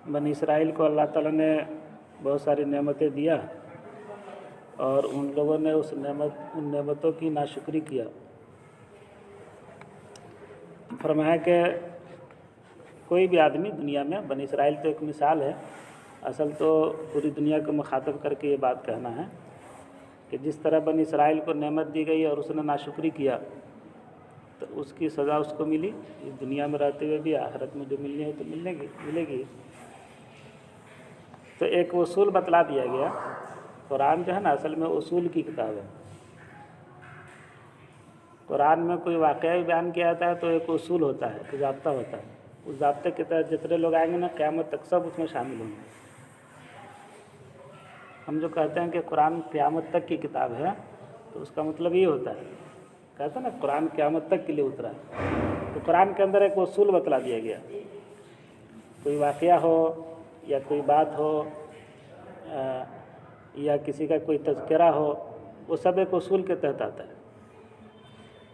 बनी इसराइल को अल्लाह ताला ने बहुत सारी नेमतें दिया और उन लोगों ने उन नेमतों की नाशुक्री किया। फरमाया कि कोई भी आदमी दुनिया में, बनी इसराइल तो एक मिसाल है, असल तो पूरी दुनिया को मुखातब करके ये बात कहना है कि जिस तरह बनी इसराइल को नेमत दी गई और उसने नाशुक्री किया तो उसकी सज़ा उसको मिली, इस दुनिया में रहते हुए भी आखिरत में जो मिलनी है तो मिलेगी। तो एक उसूल बतला दिया गया। कुरान जो है ना असल में उसूल की किताब है। कुरान में कोई वाक़या भी बयान किया जाता है तो एक उसूल होता है, एक ज़ाब्ता होता है। उस ज़ाब्ते के तहत जितने लोग आएंगे ना क़यामत तक सब उसमें शामिल होंगे। हम जो कहते हैं कि कुरान क़यामत तक की किताब है तो उसका मतलब ये होता है, कहते हैं ना कुरान क़यामत तक के लिए उतरा है। तो कुरान के अंदर एक उसूल बतला दिया गया। कोई वाक़या हो या कोई बात हो या किसी का कोई तज़किरा हो, वो सब एक उसूल के तहत आता है।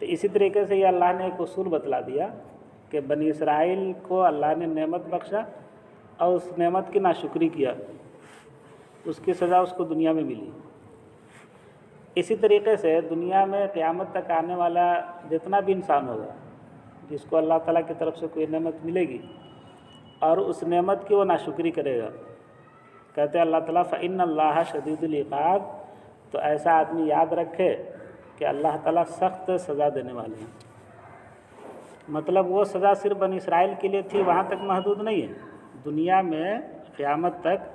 तो इसी तरीके से ये अल्लाह ने एक उसूल बतला दिया कि बनी इसराइल को अल्लाह ने नेमत बख्शा और उस नेमत की नाशुक्री किया, उसकी सज़ा उसको दुनिया में मिली। इसी तरीके से दुनिया में क़यामत तक आने वाला जितना भी इंसान होगा जिसको अल्लाह ताला की तरफ से कोई नेमत मिलेगी और उस नेमत की वो नाशुक्री करेगा, कहते हैं अल्लाह ताला फ़इन्नल्लाह शदीदुल इक़ाब, तो ऐसा आदमी याद रखे कि अल्लाह ताला सख्त सज़ा देने वाले हैं। मतलब वो सज़ा सिर्फ बनी इसराइल के लिए थी, वहाँ तक महदूद नहीं है। दुनिया में क़यामत तक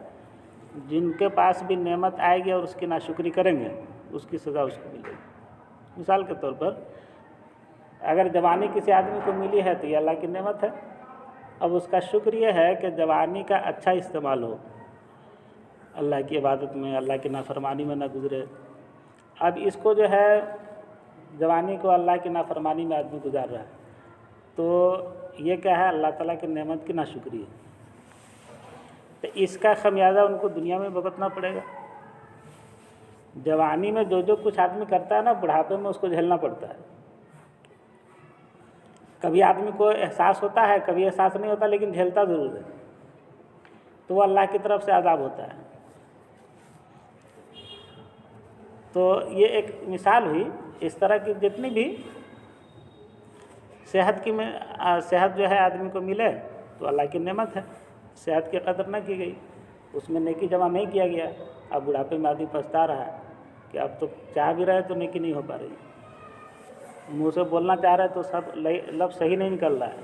जिनके पास भी नेमत आएगी और उसकी नाशुक्री करेंगे उसकी सज़ा उसको मिलेगी। मिसाल के तौर पर अगर जवानी किसी आदमी को मिली है तो ये अल्लाह की नेमत है। अब उसका शुक्र ये है कि जवानी का अच्छा इस्तेमाल हो, अल्लाह की इबादत में, अल्लाह की नाफरमानी में न गुजरे। अब इसको जो है जवानी को अल्लाह की नाफरमानी में आदमी गुजार रहा है, तो ये क्या है, अल्लाह ताला की नेमत की नाशुक्री है। तो इसका खमियाजा उनको दुनिया में भुगतना पड़ेगा। जवानी में जो कुछ आदमी करता है ना, बुढ़ापे में उसको झेलना पड़ता है। कभी आदमी को एहसास होता है, कभी एहसास नहीं होता, लेकिन झेलता ज़रूर है, तो वो अल्लाह की तरफ से अज़ाब होता है। तो ये एक मिसाल हुई। इस तरह की जितनी भी सेहत जो है आदमी को मिले तो अल्लाह की नेमत है। सेहत की कदर न की गई, उसमें नेकी जमा नहीं किया गया। अब बुढ़ापे में आदमी पछता रहा है कि अब तो चाह भी रहे तो नेकी नहीं हो पा रही, मुँह से बोलना चाह रहे तो सब लफ्ज़ सही नहीं निकल रहा है,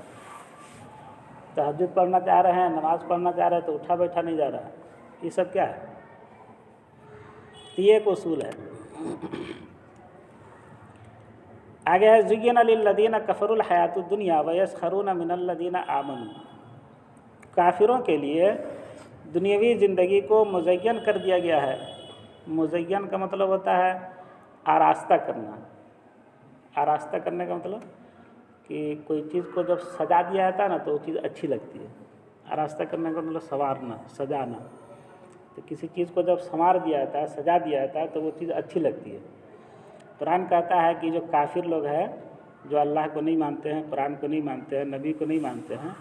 तहज्जुद पढ़ना चाह रहे हैं, नमाज़ पढ़ना चाह रहे हैं तो उठा बैठा नहीं जा रहा है। ये सब क्या है? तो ये एक उसूल है। आगे है ज़ुय्यिना लिल्लज़ीना कफ़रुल हयातुद दुनिया व यस्खरूना मिनल्लज़ीना आमनू। काफिरों के लिए दुनियावी ज़िंदगी को मुज़य्यन कर दिया गया है। मुज़य्यन का मतलब होता है आरास्ता करना। आरास्ता करने का मतलब कि कोई चीज़ को जब सजा दिया जाता है ना तो वो चीज़ अच्छी लगती है। आरास्ता करने का मतलब संवारना, सजाना। तो किसी चीज़ को जब संवार दिया जाता है, सजा दिया जाता है तो वो चीज़ अच्छी लगती है। कुरान कहता है कि जो काफिर लोग हैं, जो अल्लाह को नहीं मानते हैं, कुरान को नहीं मानते हैं, नबी को नहीं मानते हैं,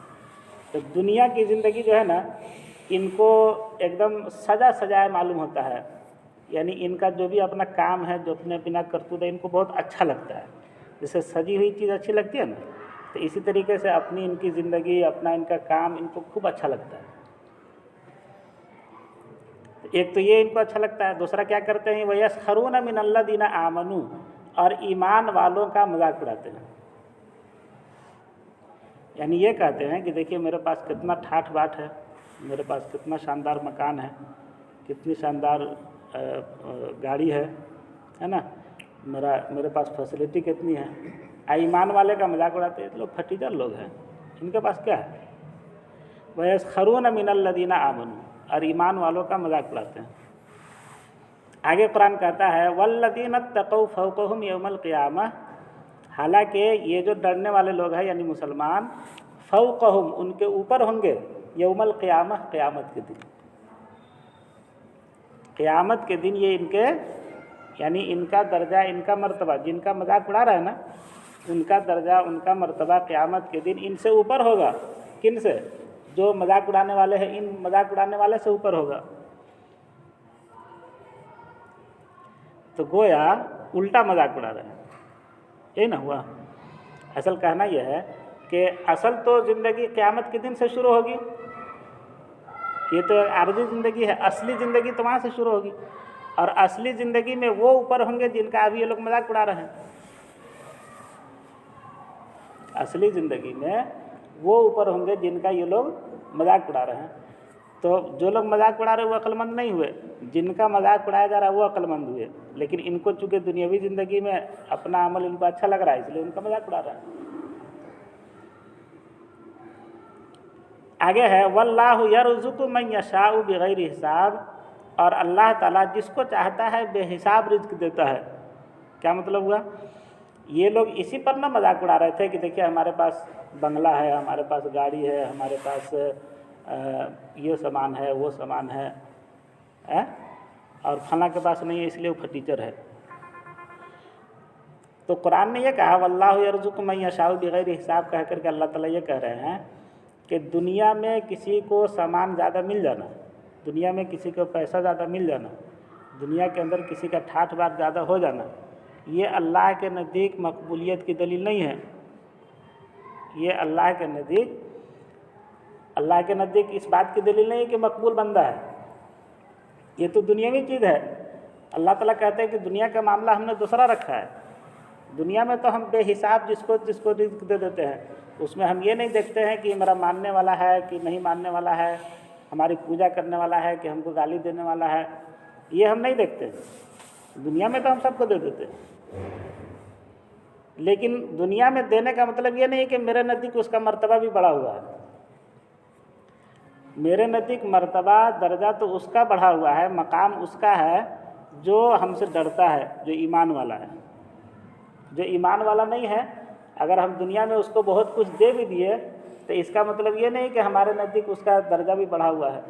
तो दुनिया की ज़िंदगी जो है ना, इनको एकदम सजा सजाया मालूम होता है। यानी इनका जो भी अपना काम है, जो अपने बिना करतूत है, इनको बहुत अच्छा लगता है। जैसे सजी हुई चीज़ अच्छी लगती है ना, तो इसी तरीके से अपनी इनकी ज़िंदगी, अपना इनका काम इनको खूब अच्छा लगता है। एक तो ये इनको अच्छा लगता है। दूसरा क्या करते हैं, वह यस्खरूना मिनल्लज़ीना आमनू, और ईमान वालों का मजाक उड़ाते हैं। यानी ये कहते हैं कि देखिए मेरे पास कितना ठाठ बाट है, मेरे पास कितना शानदार मकान है, कितनी शानदार गाड़ी है ना, मेरे पास फैसिलिटी कितनी है। ईमान वाले का मजाक उड़ाते हैं। लोग फटीचर लोग हैं, इनके पास क्या है। वह यस्खरूना मिनल्लज़ीना आमनू, और ईमान वालों का मजाक उड़ाते हैं। आगे कुरान कहता है वल्लज़ीना तक़ौ फ़ौक़हुम यौमल क़ियामह, हालांकि ये जो डरने वाले लोग हैं यानी मुसलमान, फ़ौक़हुम उनके ऊपर होंगे, यौमल क़ियामह क़यामत के दिन। क़यामत के दिन ये इनके यानी इनका दर्जा, इनका मर्तबा, जिनका मजाक उड़ा रहा है ना, उनका दर्जा, उनका मर्तबा क़यामत के दिन इनसे ऊपर होगा। किन से? जो मजाक उड़ाने वाले हैं इन मजाक उड़ाने वाले से ऊपर होगा। तो गोया उल्टा मजाक उड़ा रहे हैं, यही ना हुआ। असल कहना यह है कि असल तो ज़िंदगी क़यामत के दिन से शुरू होगी, ये तो आर्जी ज़िंदगी है, असली ज़िंदगी तो वहाँ से शुरू होगी। और असली ज़िंदगी में वो ऊपर होंगे जिनका अभी ये लोग मजाक उड़ा रहे हैं। असली ज़िंदगी में वो ऊपर होंगे जिनका ये लोग मजाक उड़ा रहे हैं। तो जो लोग मजाक उड़ा रहे हैं वो अक्लमंद नहीं हुए, जिनका मजाक उड़ाया जा रहा है वो अक्लमंद हुए। लेकिन इनको चूँकि दुनियावी ज़िंदगी में अपना अमल इनको अच्छा लग रहा है इसलिए उनका मजाक उड़ा रहा है। आगे है वल्लाहु यरज़ुक़ु मन यशाउ बिग़ैरि हिसाब, और अल्लाह ताला जिसको चाहता है बेहिसाब रिज़्क़ देता है। क्या मतलब हुआ? ये लोग इसी पर ना मजाक उड़ा रहे थे कि देखिए हमारे पास बंगला है, हमारे पास गाड़ी है, हमारे पास ये सामान है, वो सामान है, और फला के पास नहीं है इसलिए वो फटीचर है। तो कुरान ने ये कहा वल्लाहु यरज़ुक़ु मन यशाउ बिग़ैरि हिसाब कह करके अल्लाह ताला ये कह रहे हैं कि दुनिया में किसी को सामान ज़्यादा मिल जाना, दुनिया में किसी को पैसा ज़्यादा मिल जाना, दुनिया के अंदर किसी का ठाठ बात ज़्यादा हो जाना, ये अल्लाह के नज़दीक मकबूलियत की दलील नहीं है। ये अल्लाह के नज़दीक इस बात की दलील नहीं है कि मकबूल बंदा है। ये तो दुनियावी चीज़ है। अल्लाह ताला कहते हैं कि दुनिया का मामला हमने दूसरा रखा है। दुनिया में तो हम बेहिसाब जिसको रिज़्क़ दे देते हैं, उसमें हम ये नहीं देखते हैं कि मेरा मानने वाला है कि नहीं मानने वाला है, हमारी पूजा करने वाला है कि हमको गाली देने वाला है, ये हम नहीं देखते। दुनिया में तो हम सबको दे देते हैं। लेकिन दुनिया में देने का मतलब ये नहीं कि मेरे नज़दीक उसका मर्तबा भी बढ़ा हुआ है। मेरे नज़दीक मर्तबा दर्जा तो उसका बढ़ा हुआ है, मकाम उसका है जो हमसे डरता है, जो ईमान वाला है। जो ईमान वाला नहीं है, अगर हम दुनिया में उसको बहुत कुछ दे भी दिए तो इसका मतलब ये नहीं कि हमारे नज़दीक उसका दर्जा भी बढ़ा हुआ है।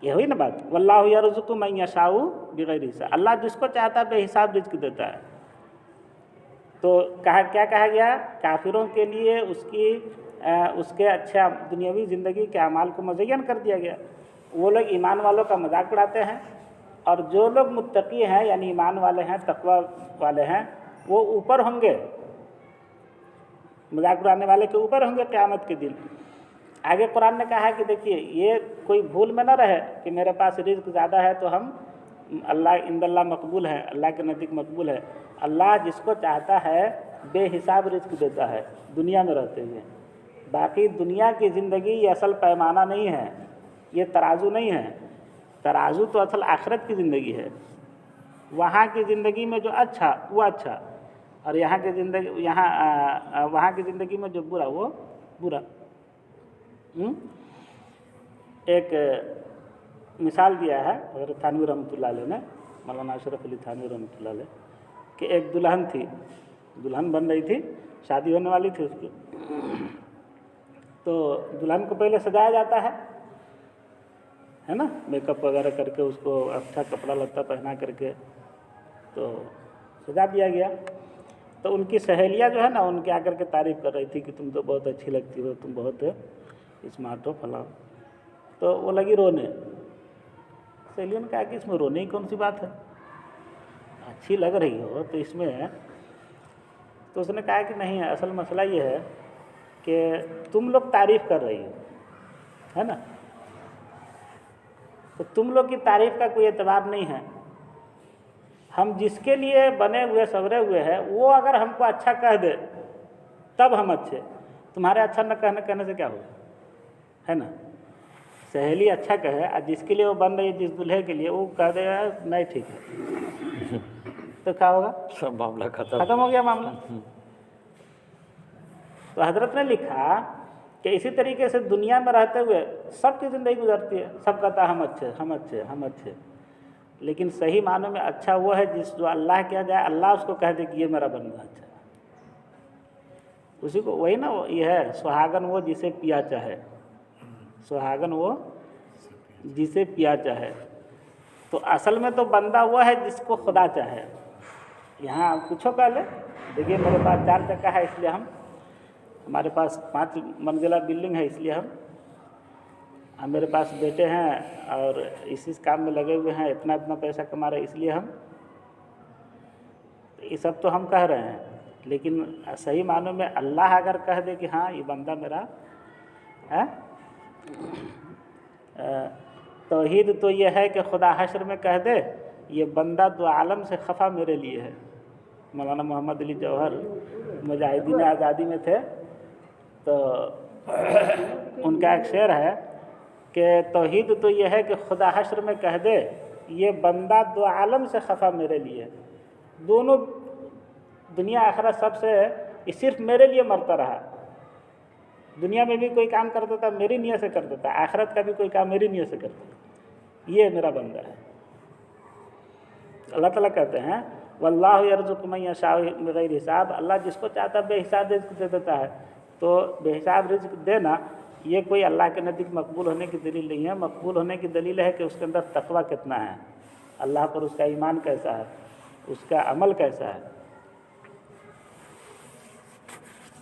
ये हुई ना बात। वल्लाहु यरज़ुक़ु मन यशाउ बिग़ैरि हिसाब, अल्लाह जिसको चाहता है बेहिसाब रिज़्क़ देता है। तो क्या कहा गया? काफिरों के लिए उसके अच्छा दुनियावी ज़िंदगी के अमाल को मुज़य्यन कर दिया गया। वो लोग ईमान वालों का मजाक उड़ाते हैं, और जो लोग मुत्तकी हैं यानी ईमान वाले हैं, तक़वा वाले हैं, वो ऊपर होंगे, मजाक उड़ाने वाले के ऊपर होंगे क़यामत के दिन। आगे कुरान ने कहा कि देखिए ये कोई भूल में ना रहे कि मेरे पास रिज़्क़ ज़्यादा है तो हम अल्लाह इंदल्लाह मकबूल है, अल्लाह के नज़दीक मकबूल है। अल्लाह जिसको चाहता है बेहिसाब रिज़्क़ देता है दुनिया में रहते हुए। बाकी दुनिया की ज़िंदगी ये असल पैमाना नहीं है, ये तराजू नहीं है। तराजू तो असल आखिरत की ज़िंदगी है। वहाँ की ज़िंदगी में जो अच्छा वो अच्छा, और यहाँ की ज़िंदगी वहाँ की ज़िंदगी में जो बुरा वो बुरा। एक मिसाल दिया है हज़रत थानवी रहमतुल्लाह अलैह ने, मौलाना अशरफ अली थानवी रहमतुल्लाह अलैह, कि एक दुल्हन थी, दुल्हन बन रही थी, शादी होने वाली थी उसकी। तो दुल्हन को पहले सजाया जाता है ना, मेकअप वगैरह करके उसको अच्छा कपड़ा लत्ता पहना करके तो सजा दिया गया। तो उनकी सहेलियाँ जो है ना, उनके आकर के तारीफ़ कर रही थी कि तुम तो बहुत अच्छी लगती हो, तुम बहुत स्मार्ट हो फलां। तो वो लगी रोने। सहेलियों ने कहा कि इसमें रोने की कौन सी बात है, अच्छी लग रही हो तो इसमें। तो उसने कहा कि नहीं, असल मसला ये है कि तुम लोग तारीफ़ कर रही हो, है ना, तो तुम लोग की तारीफ़ का कोई एतबार नहीं है। हम जिसके लिए बने हुए सवरे हुए हैं वो अगर हमको अच्छा कह दे तब हम अच्छे, तुम्हारे अच्छा न कहने से क्या होगा, है ना। सहेली अच्छा कहे और जिसके लिए वो बन रही है, जिस दूल्हे के लिए, वो कह दे नहीं ठीक है तो क्या होगा? सब मामला खत्म हो गया मामला। तो हजरत ने लिखा कि इसी तरीके से दुनिया में रहते हुए सबकी ज़िंदगी गुजरती है, सब कहता है हम अच्छे हम अच्छे हम अच्छे, लेकिन सही मानों में अच्छा वो है जो अल्लाह किया जाए, अल्लाह उसको कह दे कि ये मेरा बंदा अच्छा है, उसी को वही ना ये है सुहागन वो जिसे पिया चाहे, सुहागन वो जिसे पिया चाहे। तो असल में तो बंदा वो है जिसको खुदा चाहे। यहाँ कुछो कह ले, देखिए मेरे पास 4 चक्का है इसलिए हम हमारे पास 5 मंजिला बिल्डिंग है, इसलिए हम मेरे पास बेटे हैं और इसी काम में लगे हुए हैं, इतना इतना पैसा कमा रहे हैं, इसलिए हम, ये सब तो हम कह रहे हैं, लेकिन सही मानों में अल्लाह अगर कह दे कि हाँ ये बंदा मेरा है, तौहीद तो ये है कि खुदा हश्र में कह दे ये बंदा दो आलम से खफा मेरे लिए है। मौलाना मोहम्मद अली जौहर मुजाहिदीन आज़ादी में थे, तो उनका एक शेर है कि तौहीद तो ये है कि खुदा हश्र में कह दे ये बंदा दो आलम से खफा मेरे लिए है। दोनों दुनिया आखिरत सबसे ये सिर्फ मेरे लिए मरता रहा। दुनिया में भी कोई काम करता था मेरी नियत से करता था, आखिरत का भी कोई काम मेरी नियत से करता था। ये मेरा बंदा है। अल्लाह ताला कहते हैं वल्लाहु यरज़ुक़ु मन यशाअ बिग़ैरि हिसाब, अल्लाह जिसको चाहता बेहिसाब रिज़्क़ दे देता है। तो बेहिसाब रिज़्क़ देना ये कोई अल्लाह के नज़दीक मकबूल होने की दलील नहीं है। मकबूल होने की दलील है कि उसके अंदर तक़वा कितना है, अल्लाह पर उसका ईमान कैसा है, उसका अमल कैसा है।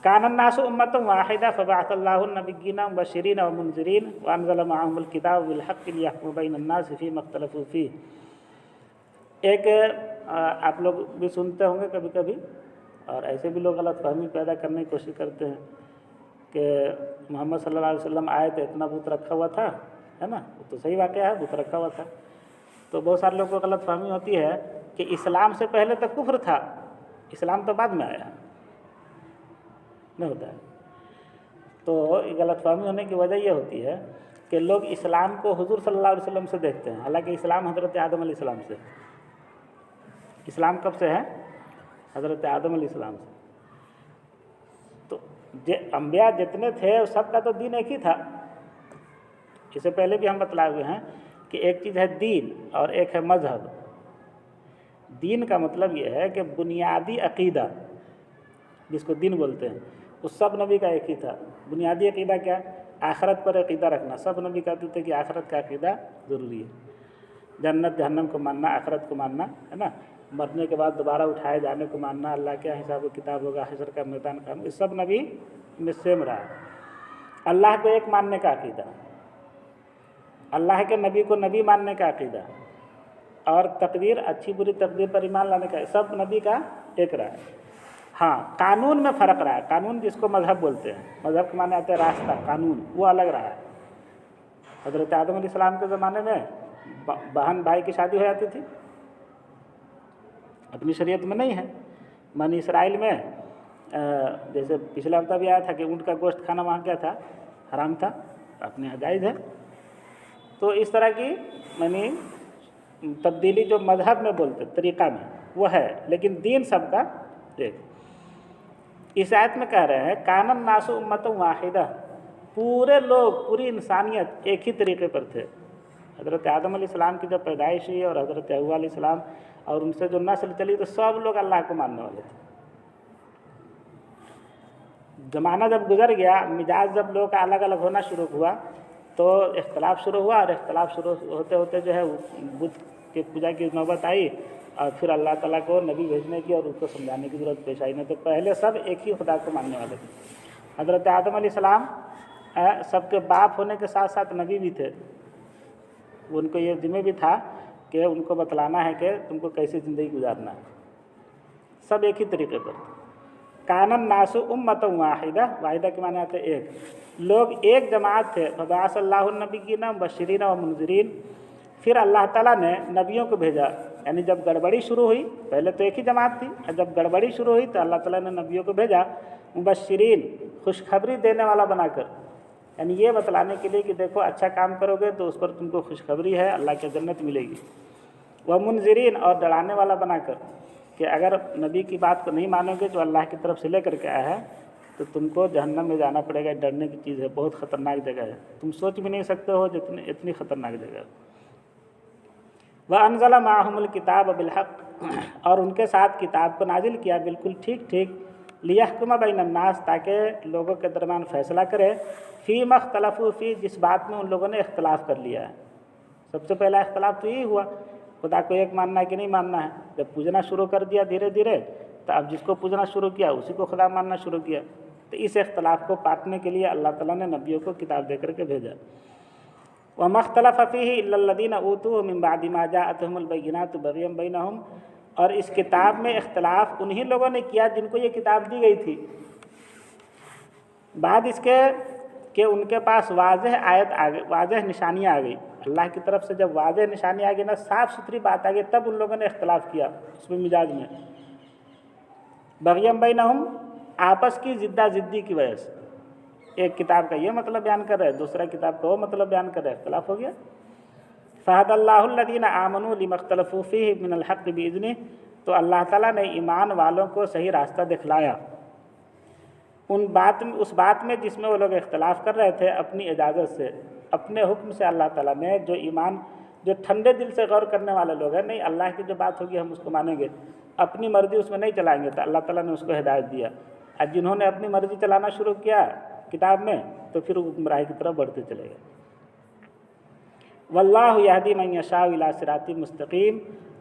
कानन नासु उम्मतन वाहिदा फबअसल्लाहु नबिय्यिना मुबश्शिरीन व मुनज़िरीन व अनज़ला मअहुमुल किताब बिल हक़्क़ि लियहकुम बैनन नास फ़ीमा इख्तलफ़ू फ़ीह। एक आप लोग भी सुनते होंगे कभी कभी, और ऐसे भी लोग गलतफहमी पैदा करने की कोशिश करते हैं कि मोहम्मद सल्लल्लाहु अलैहि वसल्लम आए तो इतना बुत रखा हुआ था, है ना, वो तो सही वाक़या है, बुत रखा हुआ था। तो बहुत सारे लोगों को गलतफहमी होती है कि इस्लाम से पहले तो कुफ्र था, इस्लाम तो बाद में आया, नहीं होता है। तो गलतफहमी होने की वजह यह होती है कि लोग इस्लाम को हुजूर सल्लल्लाहु अलैहि वसल्लम से देखते हैं, हालांकि इस्लाम हज़रत आदम अलैहिस्सलाम से। इस्लाम कब से है? हज़रत आदम अलैहिस्सलाम से। तो अंबिया जितने थे सबका तो दीन एक ही था। इससे पहले भी हम बतलाए हुए हैं कि एक चीज़ है दीन और एक है मजहब। दीन का मतलब ये है कि बुनियादी अक़ीदा जिसको दीन बोलते हैं, उस सब नबी का एक ही था। बुनियादी अक़ीदा क्या? आखिरत पर अक़ीदा रखना। सब नबी कहते थे कि आखिरत का अक़ीदा ज़रूरी है, जन्नत जहन्नम को मानना, आखिरत को मानना, है ना, मरने के बाद दोबारा उठाए जाने को मानना, अल्लाह क्या हिसाब किताब होगा, हशर का मैदान का, इस सब नबी में सेम रहा है। अल्लाह को एक मानने का अक़ीदा, अल्लाह के नबी को नबी मानने का अक़ीदा, और तकदीर, अच्छी बुरी तकदीर पर ईमान लाने का, सब नबी का एक रहा है। हाँ, कानून में फ़र्क रहा है। कानून जिसको मजहब बोलते हैं, मजहब के माने आते हैं रास्ता, कानून, वो अलग रहा है। हज़रत आदम अलैहिस्सलाम के ज़माने में बहन भाई की शादी हो जाती थी, अपनी शरीयत में नहीं है। बनी इसराइल में जैसे पिछला हफ्ता भी आया था कि ऊँट का गोश्त खाना वहाँ क्या था, हराम था, अपने यहाँ जायज़ है। तो इस तरह की मानी तब्दीली जो मजहब में बोलते तरीक़ा में वो है, लेकिन दीन सबका एक। इस आयत में कह रहे हैं कानन नासु उम्मतन वाहिदा, पूरे लोग, पूरी इंसानियत एक ही तरीक़े पर थे। हज़रत आदम अलैहिस्सलाम की जब पैदाइश हुई और हज़रत हव्वा अलैहिस्सलाम और उनसे जो नस्ल चली, तो सब लोग अल्लाह को मानने वाले थे। ज़माना जब गुजर गया, मिजाज जब लोगों का अलग अलग होना शुरू हुआ, तो इख्तलाफ शुरू हुआ, और इख्तलाफ शुरू होते होते जो है बुत की पूजा की नौबत आई, और फिर अल्लाह ताला को नबी भेजने की और उसको समझाने की ज़रूरत पेश आई। नहीं तो पहले सब एक ही खुदा को मानने वाले थे। हज़रत आदम अलैहिस्सलाम सबके बाप होने के साथ साथ नबी भी थे। उनको ये जिम्मे भी था कि उनको बतलाना है कि तुमको कैसे ज़िंदगी गुजारना है। सब एक ही तरीके पर। कानन नासु उम्मतन वाहिदा, वाहिदा के माने आते एक, लोग एक जमात थे। फबअसल्लाहु नबिय्यिना मुबश्शिरीन व मुनज़िरीन, फिर अल्लाह ताला ने नबियों को भेजा। यानी जब गड़बड़ी शुरू हुई, पहले तो एक ही जमात थी, और जब गड़बड़ी शुरू हुई तो अल्लाह ताला ने नबियों को भेजा मुबश्शिरीन, खुशखबरी देने वाला बनाकर। यानी ये बतलाने के लिए कि देखो अच्छा काम करोगे तो उस पर तुमको खुशखबरी है, अल्लाह की जन्नत मिलेगी। वह मुनज़िरीन, और डराने वाला बनाकर कि अगर नबी की बात को नहीं मानोगे जो अल्लाह की तरफ से लेकर के आया है, तो तुमको जहन्नम में जाना पड़ेगा। डरने की चीज़ है, बहुत ख़तरनाक जगह है, तुम सोच भी नहीं सकते हो जितनी इतनी ख़तरनाक जगह है। वह अनज़ला माहुमुल किताब बिल हक़्क़, और उनके साथ किताब को नाजिल किया बिल्कुल ठीक ठीक, लियहकुम बैनन नास, ताकि लोगों के दरमियान फ़ैसला करे, फ़ीमा इख्तलफ़ू फ़ीह, जिस बात में उन लोगों ने इख्तलाफ कर लिया है। सबसे पहला इख्तलाफ तो यही हुआ, खुदा को एक मानना है कि नहीं मानना है। जब पूजना शुरू कर दिया धीरे धीरे, तो अब जिसको पूजना शुरू किया उसी को खुदा मानना शुरू किया। تو اس اختلاف کو کاٹنے کے لیے اللہ تعالیٰ نے نبیوں کو کتاب دے کر کے بھیجا۔ وَمَا اخْتَلَفَ فِيهِ إِلَّا الَّذِينَ أُوتُوهُ مِن بَعْدِ مَا جَاءَتْهُمُ الْبَيِّنَاتُ بَغْيًا بَيْنَهُمْ، اور اس کتاب میں اختلاف انہی لوگوں نے کیا جن کو یہ کتاب دی گئی تھی، بعد اس کے کہ ان کے پاس واضح آیت آ گئی، واضح نشانیاں آ گئی، اللہ کی طرف سے جب واضح نشانی آ گئی نا، صاف ستھری بات آ گئی، تب ان لوگوں نے اختلاف کیا اس میں مزاج میں، بغیم بینہم، آپس کی زدہ زدی کی وجہ سے، ایک کتاب کا یہ مطلب بیان کر رہے، دوسرا کتاب کا وہ مطلب بیان کر رہے، اختلاف ہو گیا۔ فہد اللہ الذین آمنوا لما اختلفوا فیہ من الحق بإذنہ، تو اللہ تعالیٰ نے ایمان والوں کو صحیح راستہ دکھلایا اس بات میں جس میں وہ لوگ اختلاف کر رہے تھے، اپنی اجازت سے، اپنے حکم سے اللہ تعالیٰ نے جو ٹھنڈے دل سے غور کرنے والے لوگ ہیں، نہیں اللہ کی جو بات ہوگی ہم اس کو مانیں گے، اپنی مرضی اس میں نہیں چلائیں گے، تو اللہ تعالیٰ نے اس کو ہدایت دیا۔ اور جنہوں نے اپنی مرضی چلانا شروع کیا کتاب میں، تو پھر وہ گمراہی کی طرف بڑھتے چلے گئے۔ واللہ یہدی من یشاء الی صراط مستقیم،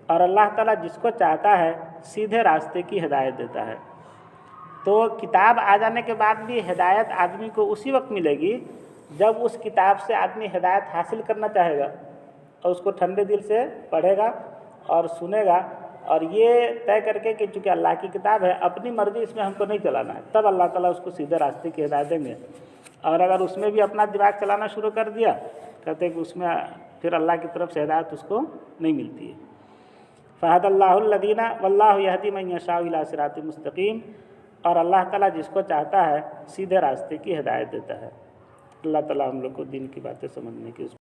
اور اللہ تعالیٰ جس کو چاہتا ہے سیدھے راستے کی ہدایت دیتا ہے۔ تو کتاب آ جانے کے بعد بھی ہدایت آدمی کو اسی وقت ملے گی جب اس کتاب سے آدمی ہدایت حاصل کرنا چاہے گا اور اس کو ٹھنڈے دل سے پڑھے گا اور سنے گا، اور یہ طے کر کے کہ چونکہ اللہ کی کتاب ہے، اپنی مرضی اس میں ہم کو نہیں چلانا ہے، تب اللہ تعالیٰ اس کو سیدھے راستے کی ہدایت دیں گے۔ اور اگر اس میں بھی اپنا دماغ چلانا شروع کر دیا، کہتے ہیں کہ اس میں پھر اللہ کی طرف سے ہدایت اس کو نہیں ملتی ہے۔ فہد اللہ الذین واللہ یہدی من یشاء الی صراط مستقیم، اور اللہ تعالیٰ جس کو چاہتا ہے سیدھے راستے کی ہدایت دیتا ہے۔ اللہ تعالیٰ ہم لوگ کو دین کی باتیں سمجھنے کی